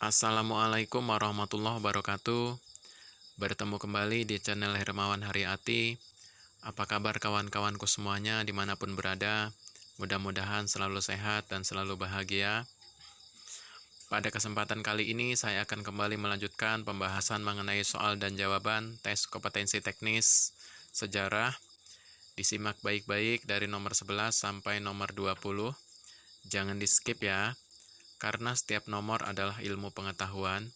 Assalamualaikum warahmatullahi wabarakatuh. Bertemu kembali di channel Hermawan Haryati. Apa kabar kawan-kawanku semuanya dimanapun berada? Mudah-mudahan selalu sehat dan selalu bahagia. Pada kesempatan kali ini saya akan kembali melanjutkan pembahasan mengenai soal dan jawaban tes kompetensi teknis sejarah. Disimak baik-baik dari nomor 11 sampai nomor 20. Jangan di-skip ya, karena setiap nomor adalah ilmu pengetahuan.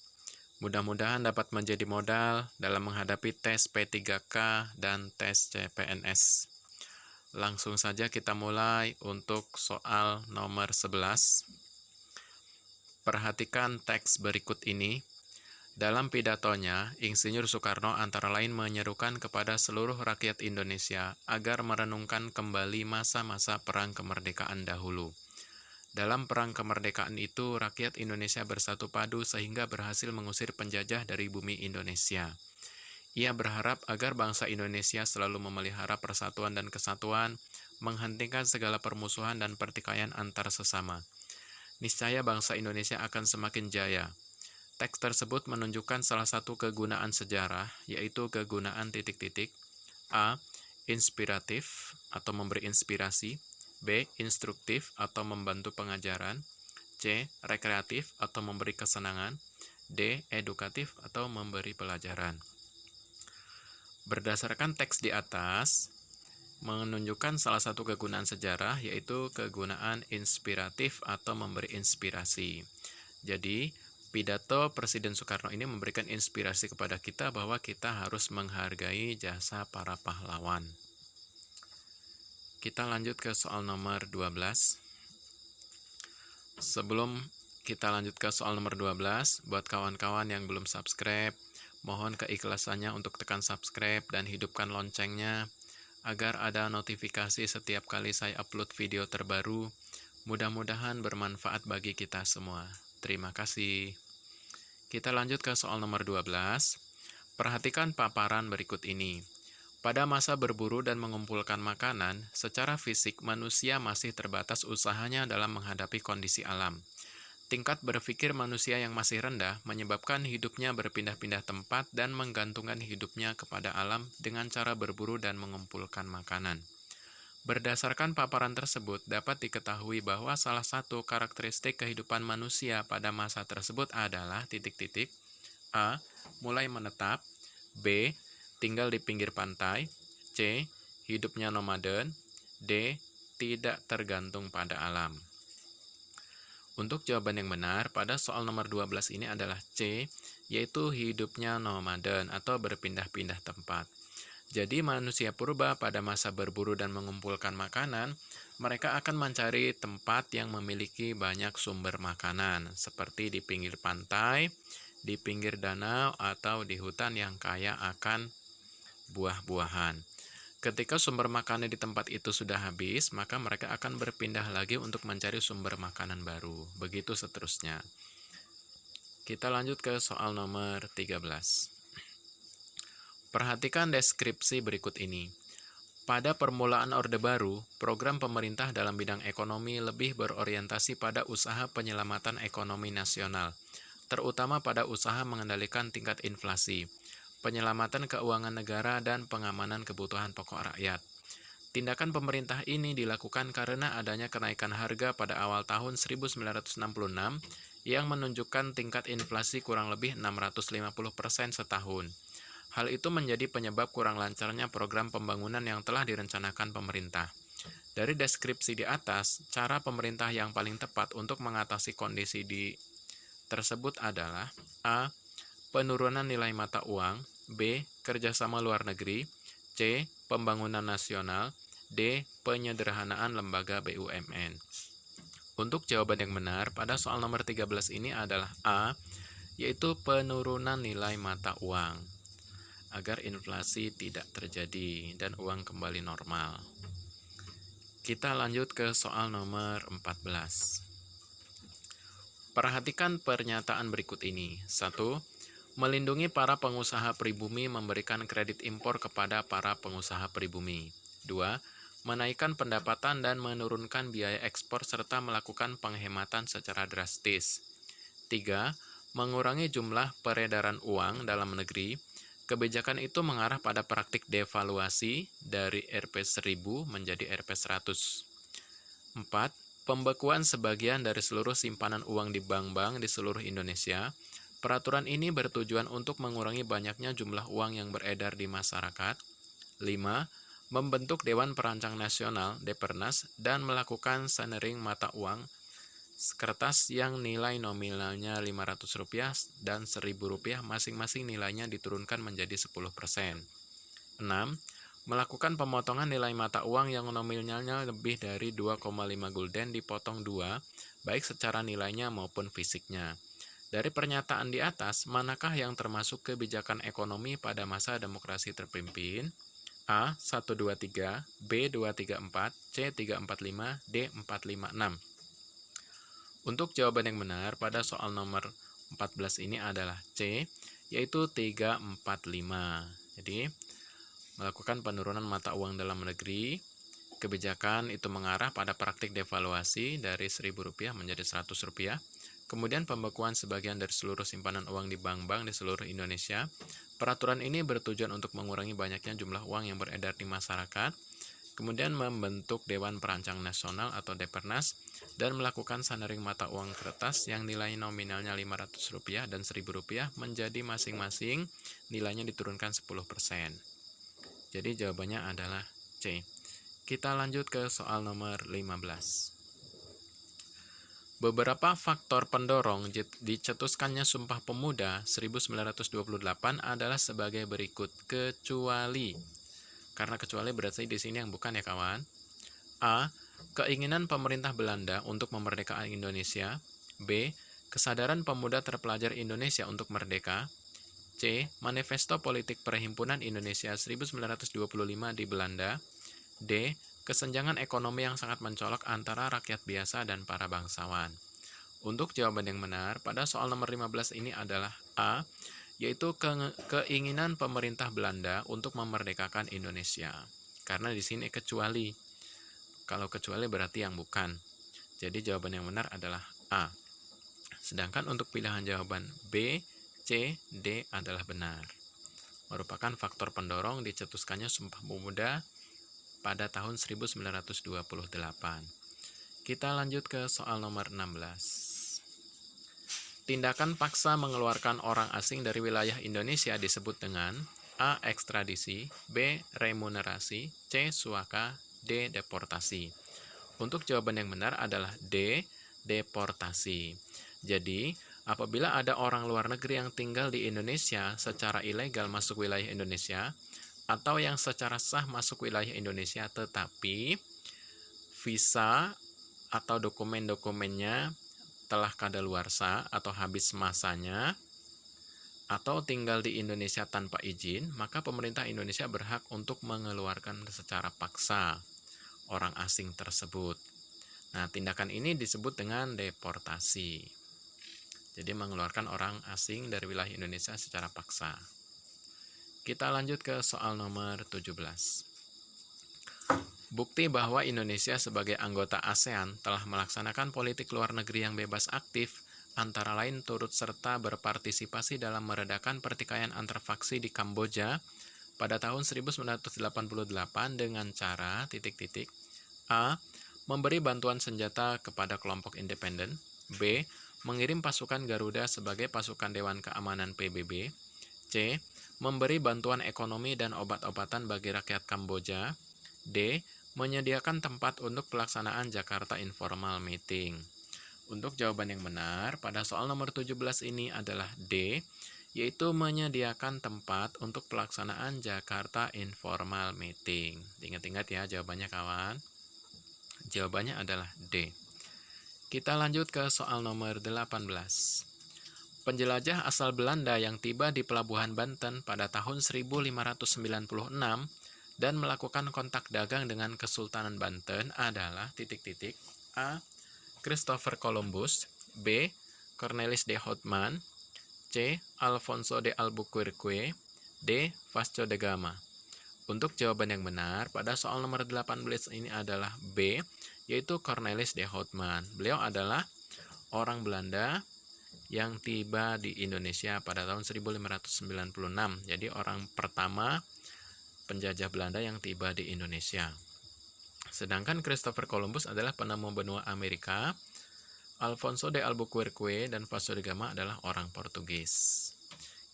Mudah-mudahan dapat menjadi modal dalam menghadapi tes P3K dan tes CPNS. Langsung saja kita mulai untuk soal nomor 11. Perhatikan teks berikut ini. Dalam pidatonya, Insinyur Soekarno antara lain menyerukan kepada seluruh rakyat Indonesia agar merenungkan kembali masa-masa perang kemerdekaan dahulu. Dalam perang kemerdekaan itu, rakyat Indonesia bersatu padu sehingga berhasil mengusir penjajah dari bumi Indonesia. Ia berharap agar bangsa Indonesia selalu memelihara persatuan dan kesatuan, menghentikan segala permusuhan dan pertikaian antar sesama. Niscaya bangsa Indonesia akan semakin jaya. Teks tersebut menunjukkan salah satu kegunaan sejarah, yaitu kegunaan titik-titik. A. Inspiratif atau memberi inspirasi. B. Instruktif atau membantu pengajaran. C. Rekreatif atau memberi kesenangan. D. Edukatif atau memberi pelajaran. Berdasarkan teks di atas, menunjukkan salah satu kegunaan sejarah, yaitu kegunaan inspiratif atau memberi inspirasi. Jadi, pidato Presiden Soekarno ini memberikan inspirasi kepada kita bahwa kita harus menghargai jasa para pahlawan. Kita lanjut ke soal nomor 12. Sebelum kita lanjut ke soal nomor 12, buat kawan-kawan yang belum subscribe, mohon keikhlasannya untuk tekan subscribe dan hidupkan loncengnya, agar ada notifikasi setiap kali saya upload video terbaru. Mudah-mudahan bermanfaat bagi kita semua. Terima kasih. Kita lanjut ke soal nomor 12. Perhatikan paparan berikut ini. Pada masa berburu dan mengumpulkan makanan, secara fisik manusia masih terbatas usahanya dalam menghadapi kondisi alam. Tingkat berpikir manusia yang masih rendah menyebabkan hidupnya berpindah-pindah tempat dan menggantungkan hidupnya kepada alam dengan cara berburu dan mengumpulkan makanan. Berdasarkan paparan tersebut, dapat diketahui bahwa salah satu karakteristik kehidupan manusia pada masa tersebut adalah titik-titik. A. Mulai menetap. B. Tinggal di pinggir pantai. C. Hidupnya nomaden. D. Tidak tergantung pada alam. Untuk jawaban yang benar pada soal nomor 12 ini adalah C, yaitu hidupnya nomaden atau berpindah-pindah tempat. Jadi manusia purba pada masa berburu dan mengumpulkan makanan, mereka akan mencari tempat yang memiliki banyak sumber makanan, seperti di pinggir pantai, di pinggir danau, atau di hutan yang kaya akan buah-buahan. Ketika sumber makanan di tempat itu sudah habis, maka mereka akan berpindah lagi untuk mencari sumber makanan baru. Begitu seterusnya. Kita lanjut ke soal nomor 13. Perhatikan deskripsi berikut ini. Pada permulaan Orde Baru, program pemerintah dalam bidang ekonomi lebih berorientasi pada usaha penyelamatan ekonomi nasional, terutama pada usaha mengendalikan tingkat inflasi, penyelamatan keuangan negara, dan pengamanan kebutuhan pokok rakyat. Tindakan pemerintah ini dilakukan karena adanya kenaikan harga pada awal tahun 1966 yang menunjukkan tingkat inflasi kurang lebih 650% setahun. Hal itu menjadi penyebab kurang lancarnya program pembangunan yang telah direncanakan pemerintah. Dari deskripsi di atas, cara pemerintah yang paling tepat untuk mengatasi kondisi tersebut adalah A. Penurunan nilai mata uang. B. Kerjasama luar negeri. C. Pembangunan nasional. D. Penyederhanaan lembaga BUMN. Untuk jawaban yang benar pada soal nomor 13 ini adalah A, yaitu penurunan nilai mata uang, agar inflasi tidak terjadi dan uang kembali normal. Kita lanjut ke soal nomor 14. Perhatikan pernyataan berikut ini. 1. Melindungi para pengusaha pribumi memberikan kredit impor kepada para pengusaha pribumi. 2. Menaikkan pendapatan dan menurunkan biaya ekspor serta melakukan penghematan secara drastis. 3. mengurangi jumlah peredaran uang dalam negeri, kebijakan itu mengarah pada praktik devaluasi dari Rp1000 menjadi Rp100. 4. Pembekuan sebagian dari seluruh simpanan uang di bank-bank di seluruh Indonesia. Peraturan ini bertujuan untuk mengurangi banyaknya jumlah uang yang beredar di masyarakat. 5. Membentuk Dewan Perancang Nasional (Depernas) dan melakukan sanering mata uang kertas yang nilai nominalnya Rp500 dan Rp1.000 masing-masing nilainya diturunkan menjadi 10%. 6. Melakukan pemotongan nilai mata uang yang nominalnya lebih dari 2,5 gulden dipotong 2, baik secara nilainya maupun fisiknya. Dari pernyataan di atas, manakah yang termasuk kebijakan ekonomi pada masa demokrasi terpimpin? A. 123, B. 234, C. 345, D. 456. Untuk jawaban yang benar pada soal nomor 14 ini adalah C, yaitu 345. Jadi, melakukan penurunan mata uang dalam negeri, kebijakan itu mengarah pada praktik devaluasi dari Rp1000 menjadi Rp100, kemudian pembekuan sebagian dari seluruh simpanan uang di bank-bank di seluruh Indonesia. Peraturan ini bertujuan untuk mengurangi banyaknya jumlah uang yang beredar di masyarakat, kemudian membentuk Dewan Perancang Nasional atau Depernas, dan melakukan sanering mata uang kertas yang nilai nominalnya Rp500 dan Rp1000 menjadi masing-masing nilainya diturunkan 10%. Jadi jawabannya adalah C. Kita lanjut ke soal nomor 15. Beberapa faktor pendorong dicetuskannya Sumpah Pemuda 1928 adalah sebagai berikut, kecuali. Karena kecuali berarti di sini yang bukan ya kawan. A. Keinginan pemerintah Belanda untuk memerdekakan Indonesia. B. Kesadaran pemuda terpelajar Indonesia untuk merdeka. C. Manifesto Politik Perhimpunan Indonesia 1925 di Belanda. D. Kesenjangan ekonomi yang sangat mencolok antara rakyat biasa dan para bangsawan. Untuk jawaban yang benar pada soal nomor 15 ini adalah A, yaitu keinginan pemerintah Belanda untuk memerdekakan Indonesia. Karena di sini kecuali. Kalau kecuali berarti yang bukan. Jadi jawaban yang benar adalah A. Sedangkan untuk pilihan jawaban B, C, D adalah benar. Merupakan faktor pendorong dicetuskannya Sumpah Pemuda pada tahun 1928. Kita lanjut ke soal nomor 16. Tindakan paksa mengeluarkan orang asing dari wilayah Indonesia disebut dengan A. Ekstradisi, B. Remunerasi, C. Suaka, D. Deportasi. Untuk jawaban yang benar adalah D. Deportasi. Jadi, apabila ada orang luar negeri yang tinggal di Indonesia secara ilegal masuk wilayah Indonesia, atau yang secara sah masuk wilayah Indonesia tetapi visa atau dokumen-dokumennya telah kadaluarsa atau habis masanya, atau tinggal di Indonesia tanpa izin, maka pemerintah Indonesia berhak untuk mengeluarkan secara paksa orang asing tersebut. Nah, tindakan ini disebut dengan deportasi. Jadi mengeluarkan orang asing dari wilayah Indonesia secara paksa. Kita lanjut ke soal nomor 17. Bukti bahwa Indonesia sebagai anggota ASEAN telah melaksanakan politik luar negeri yang bebas aktif, antara lain turut serta berpartisipasi dalam meredakan pertikaian antar faksi di Kamboja pada tahun 1988 dengan cara A. Memberi bantuan senjata kepada kelompok independen. B. Mengirim pasukan Garuda sebagai pasukan Dewan Keamanan PBB. C. Memberi bantuan ekonomi dan obat-obatan bagi rakyat Kamboja. D. Menyediakan tempat untuk pelaksanaan Jakarta Informal Meeting. Untuk jawaban yang benar pada soal nomor 17 ini adalah D, yaitu menyediakan tempat untuk pelaksanaan Jakarta Informal Meeting. Ingat-ingat ya jawabannya kawan. Jawabannya adalah D. Kita lanjut ke soal nomor 18. Penjelajah asal Belanda yang tiba di Pelabuhan Banten pada tahun 1596 dan melakukan kontak dagang dengan Kesultanan Banten adalah A. Christopher Columbus, B. Cornelis de Houtman, C. Alfonso de Albuquerque, D. Vasco da Gama. Untuk jawaban yang benar pada soal nomor 18 ini adalah B, yaitu Cornelis de Houtman. Beliau adalah orang Belanda yang tiba di Indonesia pada tahun 1596. Jadi orang pertama penjajah Belanda yang tiba di Indonesia. Sedangkan Christopher Columbus adalah penemu benua Amerika. Alfonso de Albuquerque dan Vasco da Gama adalah orang Portugis.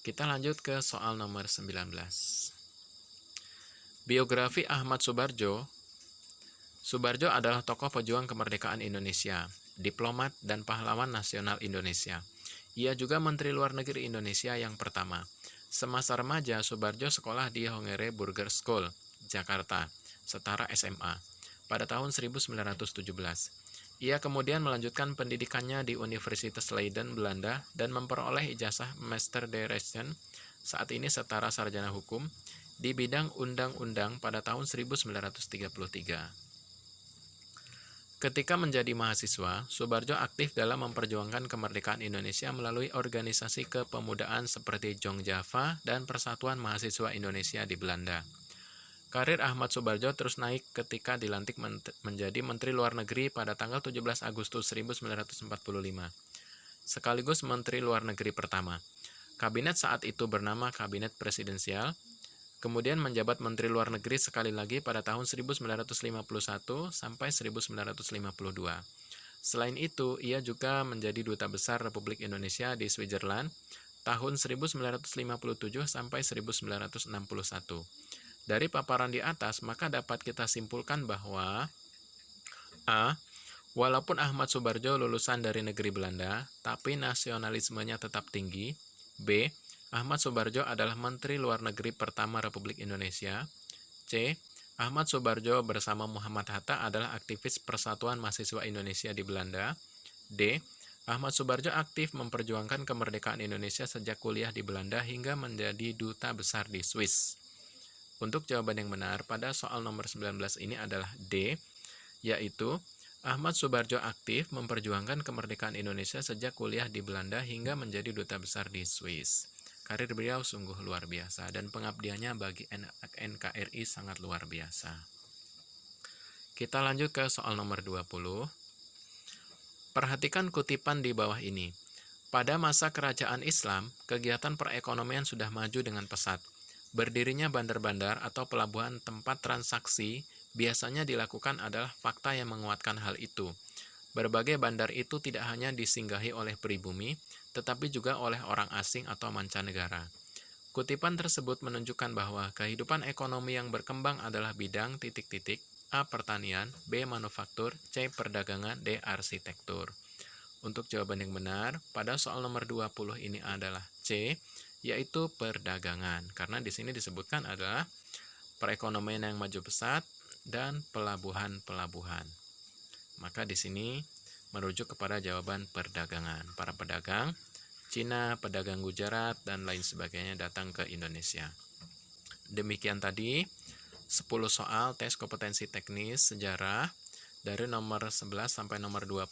Kita lanjut ke soal nomor 19. Biografi Ahmad Soebardjo. Soebardjo adalah tokoh pejuang kemerdekaan Indonesia, diplomat dan pahlawan nasional Indonesia. Ia juga Menteri Luar Negeri Indonesia yang pertama. Semasa remaja, Soebardjo sekolah di Hongere Burger School, Jakarta, setara SMA, pada tahun 1917. Ia kemudian melanjutkan pendidikannya di Universitas Leiden, Belanda, dan memperoleh ijazah Master der Rechten, saat ini setara sarjana hukum, di bidang undang-undang pada tahun 1933. Ketika menjadi mahasiswa, Soebardjo aktif dalam memperjuangkan kemerdekaan Indonesia melalui organisasi kepemudaan seperti Jong Java dan Persatuan Mahasiswa Indonesia di Belanda. Karir Ahmad Soebardjo terus naik ketika dilantik menjadi Menteri Luar Negeri pada tanggal 17 Agustus 1945, sekaligus Menteri Luar Negeri pertama. Kabinet saat itu bernama Kabinet Presidensial, kemudian menjabat Menteri Luar Negeri sekali lagi pada tahun 1951 sampai 1952. Selain itu, ia juga menjadi Duta Besar Republik Indonesia di Switzerland tahun 1957 sampai 1961. Dari paparan di atas, maka dapat kita simpulkan bahwa A. Walaupun Ahmad Soebardjo lulusan dari negeri Belanda, tapi nasionalismenya tetap tinggi. B. Ahmad Soebardjo adalah Menteri Luar Negeri pertama Republik Indonesia. C. Ahmad Soebardjo bersama Muhammad Hatta adalah aktivis Persatuan Mahasiswa Indonesia di Belanda. D. Ahmad Soebardjo aktif memperjuangkan kemerdekaan Indonesia sejak kuliah di Belanda hingga menjadi duta besar di Swiss. Untuk jawaban yang benar pada soal nomor 19 ini adalah D, yaitu Ahmad Soebardjo aktif memperjuangkan kemerdekaan Indonesia sejak kuliah di Belanda hingga menjadi duta besar di Swiss. Karir beliau sungguh luar biasa dan pengabdiannya bagi NKRI sangat luar biasa. Kita lanjut ke soal nomor 20. Perhatikan kutipan di bawah ini. Pada masa kerajaan Islam, kegiatan perekonomian sudah maju dengan pesat. Berdirinya bandar-bandar atau pelabuhan tempat transaksi biasanya dilakukan adalah fakta yang menguatkan hal itu. Berbagai bandar itu tidak hanya disinggahi oleh pribumi, tetapi juga oleh orang asing atau mancanegara. Kutipan tersebut menunjukkan bahwa kehidupan ekonomi yang berkembang adalah bidang titik-titik A. Pertanian, B. Manufaktur, C. Perdagangan, D. Arsitektur. Untuk jawaban yang benar, pada soal nomor 20 ini adalah C, yaitu perdagangan. Karena di sini disebutkan adalah perekonomian yang maju pesat dan pelabuhan-pelabuhan. Maka di sini merujuk kepada jawaban perdagangan. Para pedagang Cina, pedagang Gujarat, dan lain sebagainya datang ke Indonesia. Demikian tadi 10 soal tes kompetensi teknis sejarah dari nomor 11 sampai nomor 20.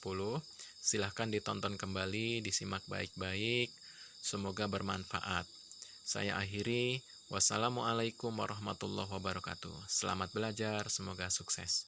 Silahkan ditonton kembali, disimak baik-baik. Semoga bermanfaat. Saya akhiri. Wassalamualaikum warahmatullahi wabarakatuh. Selamat belajar, semoga sukses.